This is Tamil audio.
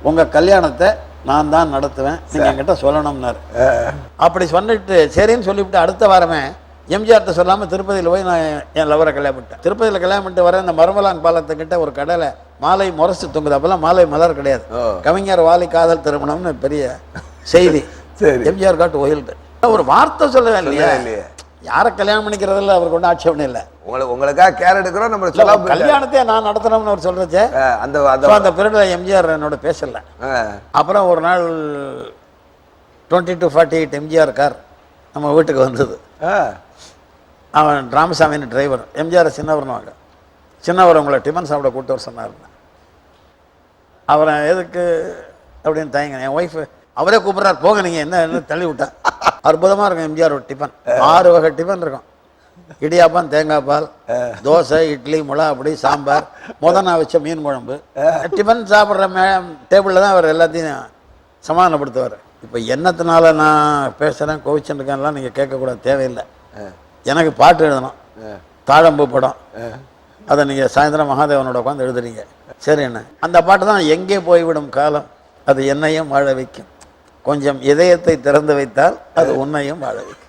உங்கள் கல்யாணத்தை நான் தான் நடத்துவேன், நீங்கள் என்கிட்ட சொல்லணும்னாரு. அப்படி சொன்னிட்டு சரின்னு சொல்லிவிட்டு அடுத்த வாரமே எம்ஜிஆர்ட்ட சொல்லாமல் திருப்பதியில் போய் நான் என் லவரை கல்யாணம் பண்ணிட்டேன். திருப்பதியில் கல்யாணம் பண்ணிட்டு வர இந்த மரமலான் பாலத்துக்கிட்ட ஒரு கடையில் மாலை முரசு தொங்குது. அப்போல்லாம் மாலை மலர் கிடையாது. கவிஞர் வாலி காதல் திருமணம்னு பெரிய செய்தி. எம்ஜிஆர் காட்டு ஒயில்ட்டு ஒரு வார்த்தை சொல்லவே இல்லையா? யாரை கல்யாணம் பண்ணிக்கிறதில்ல அவருக்கு ஒன்றும் ஆட்சேபனை இல்லை. உங்களுக்காக கேர் எடுக்கிறோம். நம்ம கல்யாணத்தையே நான் நடத்தணும்னு அவர் சொல்றச்சே அந்த பீரியட்ல எம்ஜிஆர் என்னோட பேசல. அப்புறம் ஒரு நாள் 2248 எம்ஜிஆர் கார் நம்ம வீட்டுக்கு வந்தது. அவன் ராமசாமின்னு டிரைவர். எம்ஜிஆர் சின்னவர்னுவாங்க. சின்னவர் உங்களை டிஃபன் சாப்பிட கூப்பிட்டு வர சொன்னார். அவரை எதுக்கு அப்படின்னு தயங்க. என் ஒய்ஃபு அவரே கூப்பிட்றாரு, போக நீங்கள் என்ன தள்ளி விட்டேன். அற்புதமாக இருக்கும் எம்ஜிஆர் ஒரு டிஃபன். 6 வகை டிஃபன் இருக்கும். இடியாப்பம், தேங்காய் பால், தோசை, இட்லி, முளா அப்படி, சாம்பார், நான் வச்ச மீன் குழம்பு. டிஃபன் சாப்பிட்ற டேபிளில் தான் அவர் எல்லாத்தையும் சமாதானப்படுத்துவார். இப்போ என்னத்தினால நான் பேசுகிறேன் கோவிச்சுருக்கேன்லாம் நீங்கள் கேட்கக்கூடாது, தேவையில்லை. எனக்கு பாட்டு எழுதணும், தாழம்பூ படம். அதை நீங்கள் சாயந்தரம் மகாதேவனோட உட்காந்து எழுதுறீங்க. சரி என்ன, அந்த பாட்டு தான் எங்கே போய்விடும் காலம் அது என்னையும் வாழ வைக்கும், கொஞ்சம் இதயத்தை திறந்து வைத்தால் அது உன்னையும் வாழ வைக்கும்.